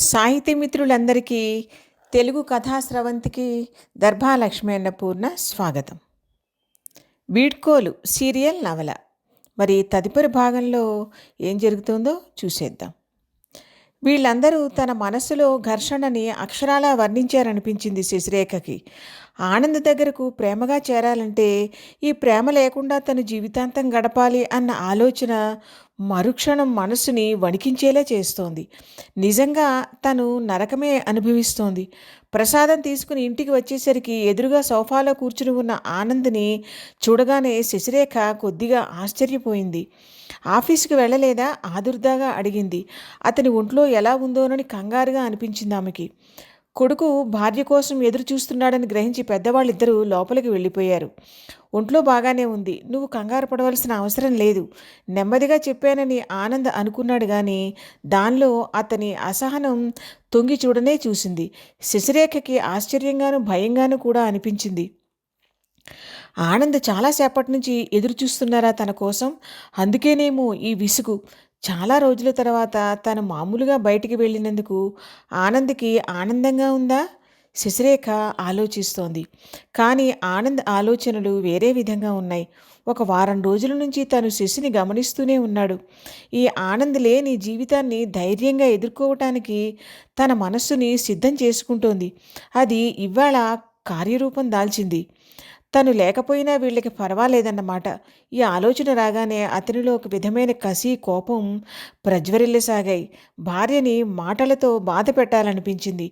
సాహితీ మిత్రులందరికీ తెలుగు కథా స్రవంతికి దర్భా లక్ష్మీ అన్నపూర్ణ స్వాగతం. వీడ్కోలు సీరియల్ నవల. మరి తదుపరి భాగంలో ఏం జరుగుతుందో చూసేద్దాం. వీళ్ళందరూ తన మనసులో ఘర్షణని అక్షరాలా వర్ణించారనిపించింది శశిరేఖకి. ఆనంద్ దగ్గరకు ప్రేమగా చేరాలంటే ఈ ప్రేమ లేకుండా తను జీవితాంతం గడపాలి అన్న ఆలోచన మరుక్షణం మనసుని వణికించేలా చేస్తోంది. నిజంగా తను నరకమే అనుభవిస్తోంది. ప్రసాదం తీసుకుని ఇంటికి వచ్చేసరికి ఎదురుగా సోఫాలో కూర్చుని ఉన్న ఆనంద్ని చూడగానే శశిరేఖ కొద్దిగా ఆశ్చర్యపోయింది. ఆఫీస్కి వెళ్ళలేదా ఆదుర్దాగా అడిగింది. అతని ఒంట్లో ఎలా ఉందోనని కంగారుగా అనిపించింది ఆమెకి. కొడుకు భార్య కోసం ఎదురు చూస్తున్నాడని గ్రహించి పెద్దవాళ్ళిద్దరూ లోపలికి వెళ్ళిపోయారు. ఒంట్లో బాగానే ఉంది, నువ్వు కంగారు పడవలసిన అవసరం లేదు, నెమ్మదిగా చెప్పానని ఆనంద్ అనుకున్నాడు. కానీ దానిలో అతని అసహనం తొంగి చూడనే చూసింది. శశిరేఖకి ఆశ్చర్యంగాను భయంగాను కూడా అనిపించింది. ఆనంద్ చాలాసేపటి నుంచి ఎదురు చూస్తున్నారా తన కోసం? అందుకేనేమో ఈ విసుగు. చాలా రోజుల తర్వాత తను మామూలుగా బయటికి వెళ్ళినందుకు ఆనంద్కి ఆనందంగా ఉందా? శశిరేఖ ఆలోచిస్తోంది. కానీ ఆనంద్ ఆలోచనలు వేరే విధంగా ఉన్నాయి. ఒక వారం రోజుల నుంచి తను శశిని గమనిస్తూనే ఉన్నాడు. ఈ ఆనంద్ లేని జీవితాన్ని ధైర్యంగా ఎదుర్కోవటానికి తన మనస్సుని సిద్ధం చేసుకుంటోంది. అది ఇవాళ కార్యరూపం దాల్చింది. తను లేకపోయినా వీళ్ళకి పర్వాలేదన్నమాట. ఈ ఆలోచన రాగానే అతనిలో ఒక విధమైన కసి, కోపం ప్రజ్వరిల్లసాగాయి. భార్యని మాటలతో బాధ పెట్టాలనిపించింది.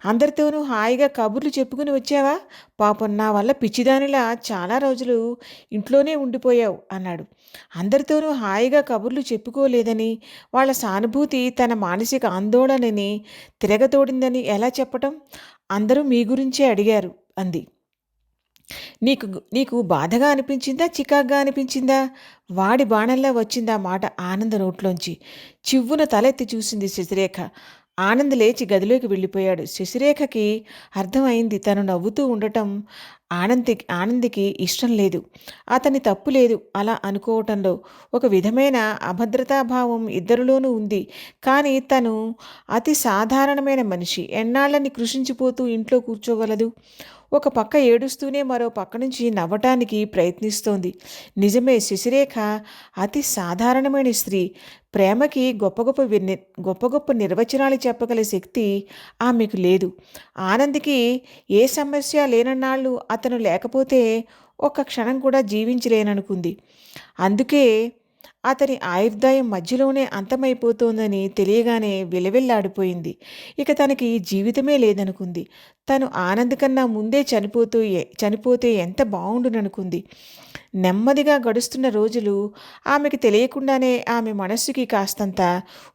అందరితోనూ హాయిగా కబుర్లు చెప్పుకుని వచ్చావా? పాపం నా వల్ల పిచ్చిదానిలా చాలా రోజులు ఇంట్లోనే ఉండిపోయావు అన్నాడు. అందరితోనూ హాయిగా కబుర్లు చెప్పుకోలేదని, వాళ్ళ సానుభూతి తన మానసిక ఆందోళనని తిరగతోడిందని ఎలా చెప్పటం? అందరూ మీ గురించే అడిగారు అంది. నీకు నీకు బాధగా అనిపించిందా, చికాగ్గా అనిపించిందా? వాడి బాణంలా వచ్చిందా మాట ఆనంద నోట్లోంచి. చివ్వున తలెత్తి చూసింది శశిరేఖ. ఆనంద్ లేచి గదిలోకి వెళ్ళిపోయాడు. శశిరేఖకి అర్థమైంది తను నవ్వుతూ ఉండటం ఆనందికి ఇష్టం లేదు. అతని తప్పు లేదు అలా అనుకోవటంలో. ఒక విధమైన అభద్రతాభావం ఇద్దరిలోనూ ఉంది. కానీ తను అతి సాధారణమైన మనిషి. ఎన్నాళ్ళని కృషించిపోతూ ఇంట్లో కూర్చోగలదు? ఒక పక్క ఏడుస్తూనే మరో పక్క నుంచి నవ్వటానికి ప్రయత్నిస్తోంది. నిజమే, శశిరేఖ అతి సాధారణమైన స్త్రీ. ప్రేమకి గొప్ప గొప్ప నిర్వచనాలు చెప్పగల శక్తి ఆమెకు లేదు. ఆనంద్కి ఏ సమస్య లేనన్నాళ్ళు అతను లేకపోతే ఒక్క క్షణం కూడా జీవించలేననుకుంది. అందుకే అతని ఆయుర్దాయం మధ్యలోనే అంతమైపోతోందని తెలియగానే విలవిల్లాడిపోయింది. ఇక తనకి జీవితమే లేదనుకుంది. తను ఆనంద్ కన్నా ముందే చనిపోతే ఎంత బాగుండుననుకుంది. నెమ్మదిగా గడుస్తున్న రోజులు ఆమెకు తెలియకుండానే ఆమె మనస్సుకి కాస్తంత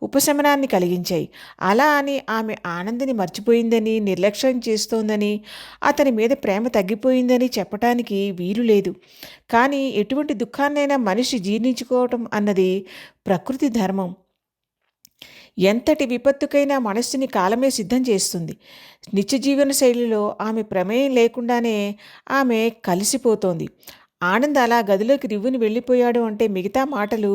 ఉపశమనాన్ని కలిగించాయి. అలా అని ఆమె ఆనందని మర్చిపోయిందని, నిర్లక్ష్యం చేస్తోందని, అతని మీద ప్రేమ తగ్గిపోయిందని చెప్పటానికి వీలు లేదు. కానీ ఎటువంటి దుఃఖాన్నైనా మనిషి జీర్ణించుకోవటం అన్నది ప్రకృతి ధర్మం. ఎంతటి విపత్తుకైనా మనస్సుని కాలమే సిద్ధం చేస్తుంది. నిత్య జీవన శైలిలో ఆమె ప్రమేయం లేకుండానే ఆమె కలిసిపోతోంది. ఆనంద్ అలా గదిలోకి రివ్వుని వెళ్ళిపోయాడు అంటే మిగతా మాటలు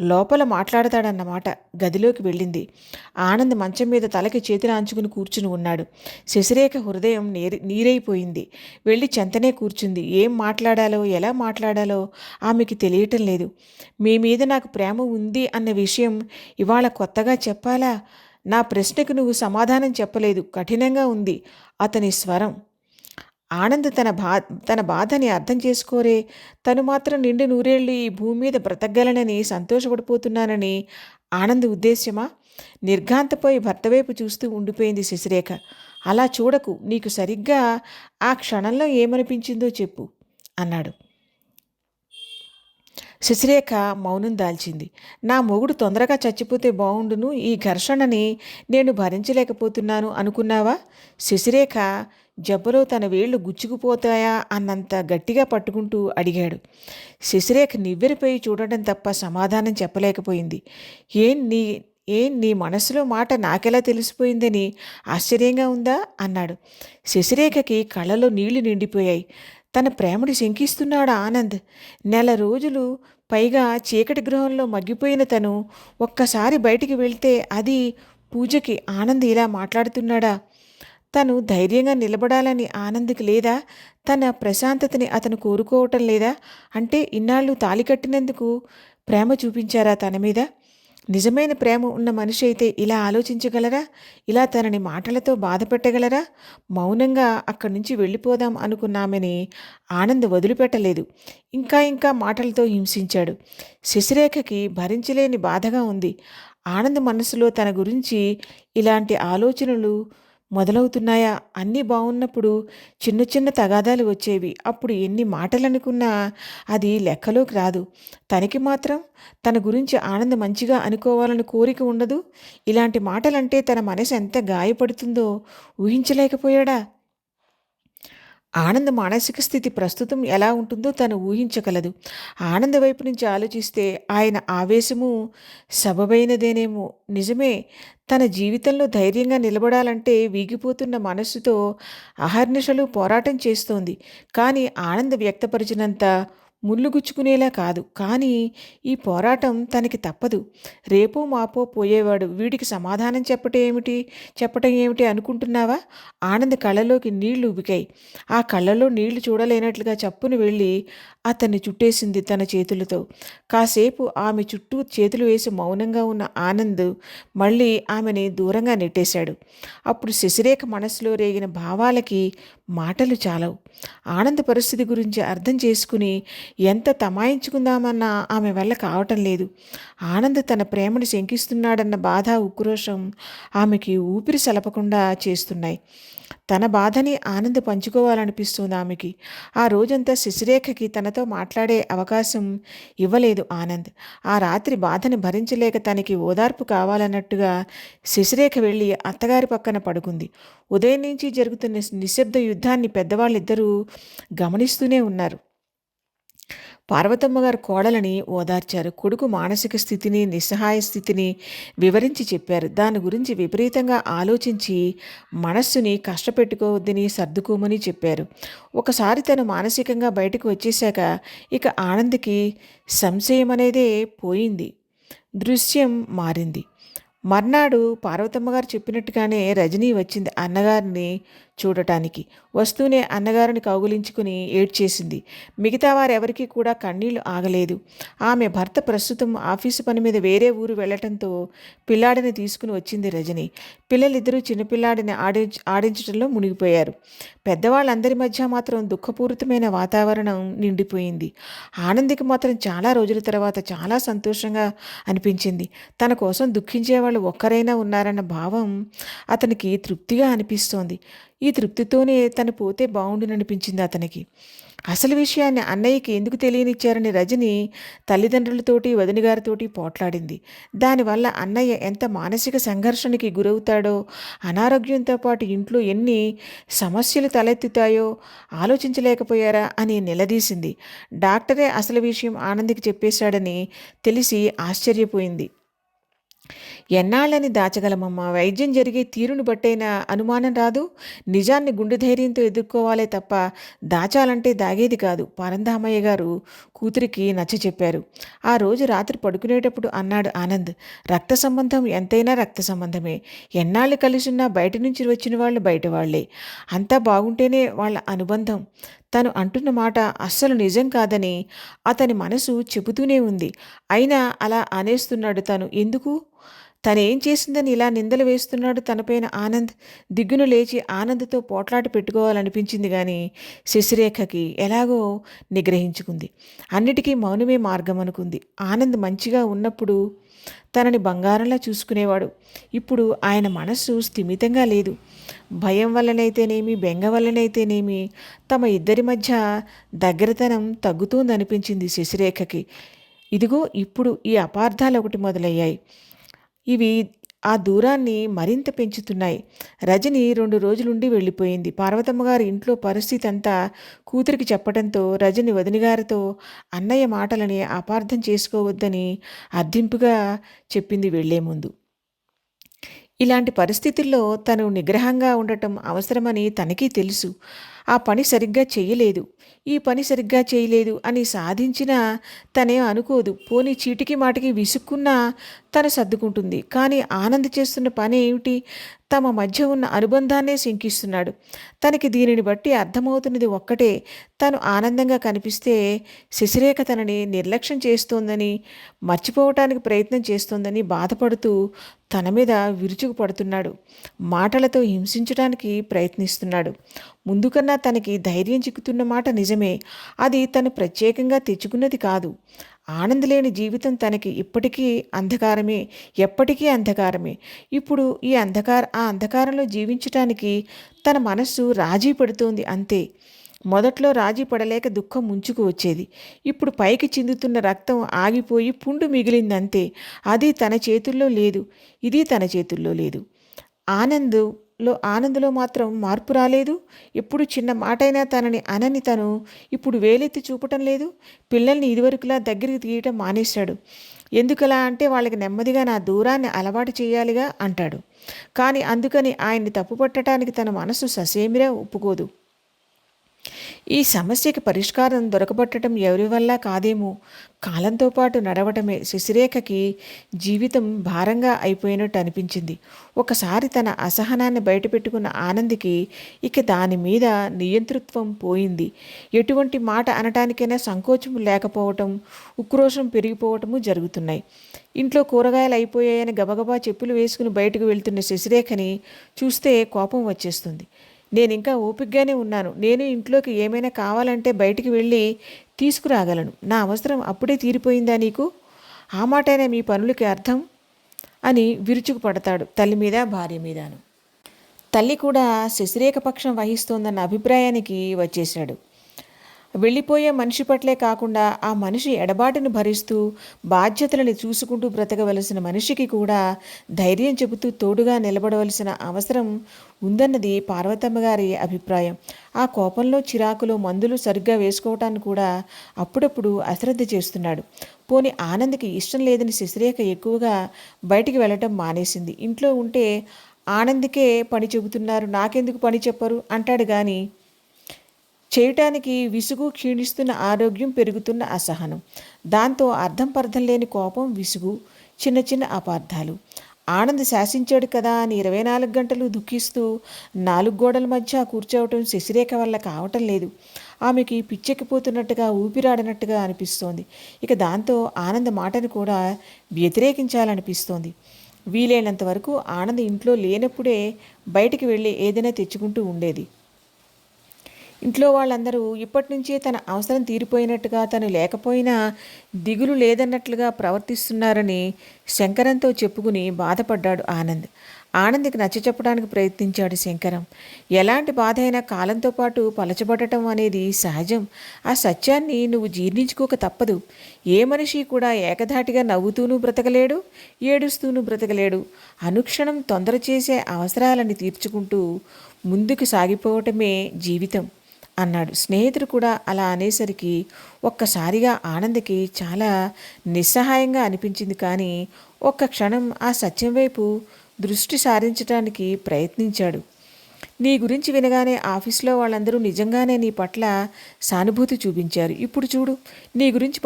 లోపల మాట్లాడతాడన్నమాట. గదిలోకి వెళ్ళింది. ఆనంద్ మంచం మీద తలకి చేతులు ఆంచుకుని కూర్చుని ఉన్నాడు. శశిరేఖ హృదయం నీరైపోయింది. వెళ్ళి చెంతనే కూర్చుంది. ఏం మాట్లాడాలో, ఎలా మాట్లాడాలో ఆమెకి తెలియటం లేదు. మీ మీద నాకు ప్రేమ ఉంది అన్న విషయం ఇవాళ కొత్తగా చెప్పాలా? నా ప్రశ్నకు నువ్వు సమాధానం చెప్పలేదు. కఠినంగా ఉంది అతని స్వరం. ఆనంద్ తన బాధని అర్థం చేసుకోరే. తను మాత్రం నిండు నూరేళ్ళు ఈ భూమి మీద బ్రతకగలనని సంతోషపడిపోతున్నానని ఆనంద్ ఉద్దేశ్యమా? నిర్ఘాంతపోయి భర్త వైపు చూస్తూ ఉండిపోయింది శశిరేఖ. అలా చూడకు, నీకు సరిగ్గా ఆ క్షణంలో ఏమనిపించిందో చెప్పు అన్నాడు. శశిరేఖ మౌనం దాల్చింది. నా మొగుడు తొందరగా చచ్చిపోతే బావుండును, ఈ ఘర్షణని నేను భరించలేకపోతున్నాను అనుకున్నావా? శశిరేఖ జబ్బలో తన వేళ్లు గుచ్చుకుపోతాయా అన్నంత గట్టిగా పట్టుకుంటూ అడిగాడు. శశిరేఖ నివ్వెరపోయి చూడటం తప్ప సమాధానం చెప్పలేకపోయింది. ఏం నీ మనసులో మాట నాకెలా తెలిసిపోయిందని ఆశ్చర్యంగా ఉందా అన్నాడు. శశిరేఖకి కళ్ళలో నీళ్లు నిండిపోయాయి. తన ప్రేమని శంకిస్తున్నాడు ఆనంద్. నెల రోజులు పైగా చీకటి గృహంలో మగ్గిపోయిన తను ఒక్కసారి బయటికి వెళ్తే అది పూజకి ఆనంద్ ఇలా మాట్లాడుతున్నాడా? తను ధైర్యంగా నిలబడాలని ఆనంద్‌కి లేదా? తన ప్రశాంతతని అతను కోరుకోవటం లేదా? అంటే ఇన్నాళ్ళు తాళి కట్టినందుకు ప్రేమ చూపించారా తన మీద? నిజమైన ప్రేమ ఉన్న మనిషి అయితే ఇలా ఆలోచించగలరా? ఇలా తనని మాటలతో బాధపెట్టగలరా? మౌనంగా అక్కడి నుంచి వెళ్ళిపోదాం అనుకున్న ఆమెని ఆనంద్ వదిలిపెట్టలేదు. ఇంకా ఇంకా మాటలతో హింసించాడు. శశిరేఖకి భరించలేని బాధగా ఉంది. ఆనంద్ మనసులో తన గురించి ఇలాంటి ఆలోచనలు మొదలవుతున్నాయా? అన్నీ బావున్నప్పుడు చిన్న చిన్న తగాదాలు వచ్చేవి. అప్పుడు ఎన్ని మాటలనుకున్నా అది లెక్కలోకి రాదు. తనకి మాత్రం తన గురించి ఆనంద్ మంచిగా అనుకోవాలని కోరిక ఉండదు. ఇలాంటి మాటలంటే తన మనసు ఎంత గాయపడుతుందో ఊహించలేకపోయాడా? ఆనంద్ మానసిక స్థితి ప్రస్తుతం ఎలా ఉంటుందో తను ఊహించగలదు. ఆనంద్ వైపు నుంచి ఆలోచిస్తే ఆయన ఆవేశము సబబైనదేనేమో. నిజమే, తన జీవితంలో ధైర్యంగా నిలబడాలంటే వీగిపోతున్న మనస్సుతో అహర్నిశలు పోరాటం చేస్తోంది. కానీ ఆనంద్ వ్యక్తపరిచినంత ముళ్ళుగుచ్చుకునేలా కాదు. కానీ ఈ పోరాటం తనకి తప్పదు. రేపో మాపో పోయేవాడు, వీడికి సమాధానం చెప్పటం ఏమిటి అనుకుంటున్నావా? ఆనంద్ కళ్ళలోకి నీళ్లు ఉబికాయి. ఆ కళ్ళలో నీళ్లు చూడలేనట్లుగా చప్పున వెళ్ళి అతన్ని చుట్టేసింది తన చేతులతో. కాసేపు ఆమె చుట్టూ చేతులు వేసి మౌనంగా ఉన్న ఆనంద్ మళ్ళీ ఆమెని దూరంగా నెట్టేశాడు. అప్పుడు శశిరేఖ మనసులో రేగిన భావాలకి మాటలు చాలవు. ఆనంద్ పరిస్థితి గురించి అర్థం చేసుకుని ఎంత తమాయించుకుందామన్నా ఆమె వల్ల కావటం లేదు. ఆనంద్ తన ప్రేమను శంకిస్తున్నాడన్న బాధ, ఉక్రోషం ఆమెకి ఊపిరి సలపకుండా చేస్తున్నాయి. తన బాధని ఆనంద్ పంచుకోవాలనిపిస్తుంది ఆమెకి. ఆ రోజంతా శశిరేఖకి తనతో మాట్లాడే అవకాశం ఇవ్వలేదు ఆనంద్. ఆ రాత్రి బాధని భరించలేక తనకి ఓదార్పు కావాలన్నట్టుగా శశిరేఖ వెళ్ళి అత్తగారి పక్కన పడుకుంది. ఉదయం నుంచి జరుగుతున్న నిశ్శబ్ద యుద్ధాన్ని పెద్దవాళ్ళిద్దరూ గమనిస్తూనే ఉన్నారు. పార్వతమ్మ గారు కోడలని ఓదార్చారు. కొడుకు మానసిక స్థితిని, నిస్సహాయ స్థితిని వివరించి చెప్పారు. దాని గురించి విపరీతంగా ఆలోచించి మనస్సుని కష్టపెట్టుకోవద్దని, సర్దుకోమని చెప్పారు. ఒకసారి తను మానసికంగా బయటకు వచ్చేశాక ఇక ఆనంద్కి సంశయం అనేదే పోయింది. దృశ్యం మారింది. మర్నాడు పార్వతమ్మ గారు చెప్పినట్టుగానే రజనీ వచ్చింది అన్నగారిని చూడటానికి. వస్తూనే అన్నగారిని కౌగిలించుకుని ఏడ్చేసింది. మిగతా వారెవరికీ కూడా కన్నీళ్లు ఆగలేదు. ఆమె భర్త ప్రస్తుతం ఆఫీసు పని మీద వేరే ఊరు వెళ్లటంతో పిల్లాడిని తీసుకుని వచ్చింది రజని. పిల్లలిద్దరూ చిన్నపిల్లాడిని ఆడించడంలో మునిగిపోయారు. పెద్దవాళ్ళందరి మధ్య మాత్రం దుఃఖపూరితమైన వాతావరణం నిండిపోయింది. ఆనందికి మాత్రం చాలా రోజుల తర్వాత చాలా సంతోషంగా అనిపించింది. తన కోసం దుఃఖించేవాళ్ళు ఒక్కరైనా ఉన్నారన్న భావం అతనికి తృప్తిగా అనిపిస్తోంది. ఈ తృప్తితోనే తను పోతే బాగుండుననిపించింది అతనికి. అసలు విషయాన్ని అన్నయ్యకి ఎందుకు తెలియనిచ్చారని రజని తల్లిదండ్రులతోటి, వదినగారితోటి పోట్లాడింది. దానివల్ల అన్నయ్య ఎంత మానసిక సంఘర్షణకి గురవుతాడో, అనారోగ్యంతో పాటు ఇంట్లో ఎన్ని సమస్యలు తలెత్తుతాయో ఆలోచించలేకపోయారా అని నిలదీసింది. డాక్టరే అసలు విషయం ఆనంద్కి చెప్పేశాడని తెలిసి ఆశ్చర్యపోయింది. ఎన్నాళ్ళని దాచగలమమ్మా? వైద్యం జరిగే తీరును బట్టైనా అనుమానం రాదు. నిజాన్ని గుండె ధైర్యంతో ఎదుర్కోవాలే తప్ప దాచాలంటే దాగేది కాదు. పరంధామయ్య గారు కూతురికి నచ్చ చెప్పారు. ఆ రోజు రాత్రి పడుకునేటప్పుడు అన్నాడు ఆనంద్, రక్త సంబంధం ఎంతైనా రక్త సంబంధమే. ఎన్నాళ్ళు కలిసిన్నా బయట నుంచి వచ్చిన వాళ్ళు బయట వాళ్లే. అంతా బాగుంటేనే వాళ్ళ అనుబంధం. తను అంటున్న మాట అస్సలు నిజం కాదని అతని మనసు చెబుతూనే ఉంది. అయినా అలా అనేస్తున్నాడు తను. ఎందుకు? తనేం చేసిందని ఇలా నిందలు వేస్తున్నాడు తనపైన ఆనంద్? దిగ్గున లేచి ఆనంద్తో పోట్లాట పెట్టుకోవాలనిపించింది కానీ శశిరేఖకి ఎలాగో నిగ్రహించుకుంది. అన్నిటికీ మౌనమే మార్గం అనుకుంది. ఆనంద్ మంచిగా ఉన్నప్పుడు తనని బంగారంలా చూసుకునేవాడు. ఇప్పుడు ఆయన మనస్సు స్థిమితంగా లేదు. భయం వల్లనైతేనేమి, బెంగ వల్లనైతేనేమి తమ ఇద్దరి మధ్య దగ్గరతనం తగ్గుతోందనిపించింది శశిరేఖకి. ఇదిగో ఇప్పుడు ఈ అపార్థాలు ఒకటి మొదలయ్యాయి. ఇవి ఆ దూరాన్ని మరింత పెంచుతున్నాయి. రజని 2 రోజులుండి వెళ్ళిపోయింది. పార్వతమ్మ గారి ఇంట్లో పరిస్థితి అంతా కూతురికి చెప్పడంతో రజని వదినగారితో అన్నయ్య మాటలని అపార్థం చేసుకోవద్దని అర్థింపుగా చెప్పింది వెళ్లే ముందు. ఇలాంటి పరిస్థితుల్లో తను నిగ్రహంగా ఉండటం అవసరమని తనకీ తెలుసు. ఆ పని సరిగ్గా చెయ్యలేదు, ఈ పని సరిగ్గా చేయలేదు అని సాధించినా తనేం అనుకోదు. పోనీ చీటికి మాటికి విసుక్కున్నా తను సర్దుకుంటుంది. కానీ ఆనంద్ చేస్తున్న పని ఏమిటి? తమ మధ్య ఉన్న అనుబంధాన్నే శంకిస్తున్నాడు. తనకి దీనిని బట్టి అర్థమవుతున్నది ఒక్కటే, తను ఆనందంగా కనిపిస్తే శశిరేఖ తనని నిర్లక్ష్యం చేస్తోందని, మర్చిపోవటానికి ప్రయత్నం చేస్తోందని బాధపడుతూ తన మీద విరుచుకుపడుతున్నాడు. మాటలతో హింసించడానికి ప్రయత్నిస్తున్నాడు. ముందుకన్నా తనకి ధైర్యం చిక్కుతున్న మాట నిజమే. అది తను ప్రత్యేకంగా తెచ్చుకున్నది కాదు. ఆనంద్ లేని జీవితం తనకి ఇప్పటికీ అంధకారమే, ఎప్పటికీ అంధకారమే. ఇప్పుడు ఆ అంధకారంలో జీవించటానికి తన మనస్సు రాజీ పడుతోంది అంతే. మొదట్లో రాజీ పడలేక దుఃఖం ముంచుకు వచ్చేది. ఇప్పుడు పైకి చిందుతున్న రక్తం ఆగిపోయి పుండు మిగిలిందంతే. అది తన చేతుల్లో లేదు, ఇది తన చేతుల్లో లేదు. ఆనంద్లో మాత్రం మార్పు రాలేదు. ఎప్పుడు చిన్న మాటైనా తనని అనని తను ఇప్పుడు వేలెత్తి చూపటం లేదు. పిల్లల్ని ఇదివరకులా దగ్గరికి తీయటం మానేశాడు. ఎందుకలా అంటే వాళ్ళకి నెమ్మదిగా నా దూరాన్ని అలవాటు చేయాలిగా అంటాడు. కానీ అందుకని ఆయన్ని తప్పుపట్టడానికి తన మనసు ససేమిరా ఒప్పుకోదు. ఈ సమస్యకి పరిష్కారం దొరకబట్టడం ఎవరి వల్ల కాదేమో. కాలంతో పాటు నడవటమే శశిరేఖకి జీవితం భారంగా అయిపోయినట్టు అనిపించింది. ఒకసారి తన అసహనాన్ని బయటపెట్టుకున్న ఆనంద్కి ఇక దాని మీద నియంతృత్వం పోయింది. ఎటువంటి మాట అనటానికైనా సంకోచం లేకపోవటం, ఉక్రోషం పెరిగిపోవటము జరుగుతున్నాయి. ఇంట్లో కూరగాయలు అయిపోయాయని గబగబా చెప్పులు వేసుకుని బయటకు వెళ్తున్న శశిరేఖని చూస్తే కోపం వచ్చేస్తుంది. నేను ఇంకా ఓపికగానే ఉన్నాను. నేను ఇంట్లోకి ఏమైనా కావాలంటే బయటికి వెళ్ళి తీసుకురాగలను. నా అవసరం అప్పుడే తీరిపోయిందా నీకు? ఆ మాటైనా మీ పనులకి అర్థం అని విరుచుకు పడతాడు తల్లి మీద, భార్య మీదను. తల్లి కూడా శశిరేఖ పక్షం వహిస్తోందన్న అభిప్రాయానికి వచ్చేశాడు. వెళ్ళిపోయే మనిషి పట్లే కాకుండా ఆ మనిషి ఎడబాటును భరిస్తూ బాధ్యతలను చూసుకుంటూ బ్రతకవలసిన మనిషికి కూడా ధైర్యం చెబుతూ తోడుగా నిలబడవలసిన అవసరం ఉందన్నది పార్వతమ్మ గారి అభిప్రాయం. ఆ కోపంలో, చిరాకులో మందులు సరిగ్గా వేసుకోవటాన్ని కూడా అప్పుడప్పుడు అశ్రద్ధ చేస్తున్నాడు. పోని ఆనంద్కి ఇష్టం లేదని శశిరేఖ ఎక్కువగా బయటికి వెళ్ళటం మానేసింది. ఇంట్లో ఉంటే ఆనంద్కే పని చెబుతున్నారు, నాకెందుకు పని చెప్పరు అంటాడు. కానీ చేయటానికి విసుగు, క్షీణిస్తున్న ఆరోగ్యం, పెరుగుతున్న అసహనం, దాంతో అర్థం పర్థం లేని కోపం, విసుగు, చిన్న చిన్న అపార్థాలు. ఆనంద్ శాసించాడు కదా అని 24 గంటలు దుఃఖిస్తూ 4 గోడల మధ్య కూర్చోవటం శశిరేఖ వల్ల కావటం లేదు. ఆమెకి పిచ్చెక్కిపోతున్నట్టుగా, ఊపిరాడనట్టుగా అనిపిస్తోంది. ఇక దాంతో ఆనంద్ మాటను కూడా వ్యతిరేకించాలనిపిస్తోంది. వీలైనంత వరకు ఆనంద్ ఇంట్లో లేనప్పుడే బయటికి వెళ్ళి ఏదైనా తెచ్చుకుంటూ ఉండేది. ఇంట్లో వాళ్ళందరూ ఇప్పటి నుంచే తన అవసరం తీరిపోయినట్టుగా, తను లేకపోయినా దిగులు లేదన్నట్లుగా ప్రవర్తిస్తున్నారని శంకరంతో చెప్పుకుని బాధపడ్డాడు ఆనంద్. ఆనంద్కి నచ్చచెప్పడానికి ప్రయత్నించాడు శంకరం. ఎలాంటి బాధ అయినా కాలంతో పాటు పలచబడటం అనేది సహజం. ఆ సత్యాన్ని నువ్వు జీర్ణించుకోక తప్పదు. ఏ మనిషి కూడా ఏకధాటిగా నవ్వుతూనూ బ్రతకలేడు, ఏడుస్తూనూ బ్రతకలేడు. అనుక్షణం తొందర చేసే అవసరాలని తీర్చుకుంటూ ముందుకు సాగిపోవటమే జీవితం అన్నాడు. స్నేహితుడు కూడా అలా అనేసరికి ఒక్కసారిగా ఆనంద్కి చాలా నిస్సహాయంగా అనిపించింది. కానీ ఒక్క క్షణం ఆ సత్యం వైపు దృష్టి సారించడానికి ప్రయత్నించాడు. నీ గురించి వినగానే ఆఫీస్లో వాళ్ళందరూ నిజంగానే నీ పట్ల సానుభూతి చూపించారు. ఇప్పుడు చూడు, నీ గురించి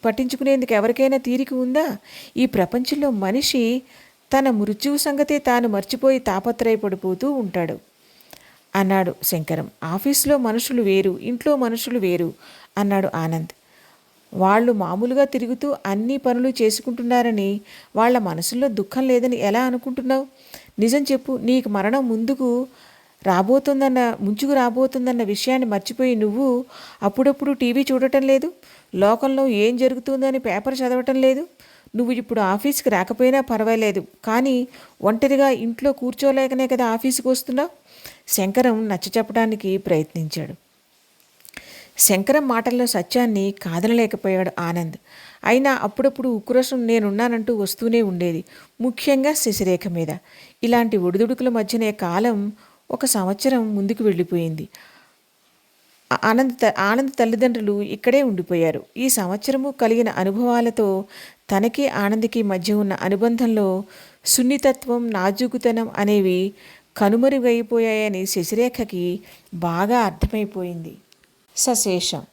పట్టించుకునేందుకు ఎవరికైనా తీరిక ఉందా? ఈ ప్రపంచంలో మనిషి తన మృత్యువు సంగతే తాను మర్చిపోయి తాపత్రయపడిపోతూ ఉంటాడు అన్నాడు శంకరం. ఆఫీస్లో మనుషులు వేరు, ఇంట్లో మనుషులు వేరు అన్నాడు ఆనంద్. వాళ్ళు మామూలుగా తిరుగుతూ అన్ని పనులు చేసుకుంటున్నారని వాళ్ళ మనసుల్లో దుఃఖం లేదని ఎలా అనుకుంటున్నావు? నిజం చెప్పు, నీకు మరణం ముంచుకు రాబోతుందన్న విషయాన్ని మర్చిపోయి నువ్వు అప్పుడప్పుడు టీవీ చూడటం లేదు, లోకంలో ఏం జరుగుతుందని పేపర్ చదవటం లేదు. నువ్వు ఇప్పుడు ఆఫీస్కి రాకపోయినా పర్వాలేదు, కానీ ఒంటరిగా ఇంట్లో కూర్చోలేకనే కదా ఆఫీస్కి వస్తున్నావు. శంకరం నచ్చచెప్పడానికి ప్రయత్నించాడు. శంకరం మాటల్లో సత్యాన్ని కాదనలేకపోయాడు ఆనంద్. అయినా అప్పుడప్పుడు ఉక్రోషం నేనున్నానంటూ వస్తూనే ఉండేది, ముఖ్యంగా శశిరేఖ మీద. ఇలాంటి ఒడిదుడుకుల మధ్యనే కాలం 1 సంవత్సరం ముందుకు వెళ్ళిపోయింది. ఆనంద్ తల్లిదండ్రులు ఇక్కడే ఉండిపోయారు. ఈ సంవత్సరము కలిగిన అనుభవాలతో తనకి ఆనంద్కి మధ్య ఉన్న అనుబంధంలో సున్నితత్వం, నాజూకుతనం అనేవి కనుమరుగైపోయాయని శశిరేఖకి బాగా అర్థమైపోయింది. సశేషం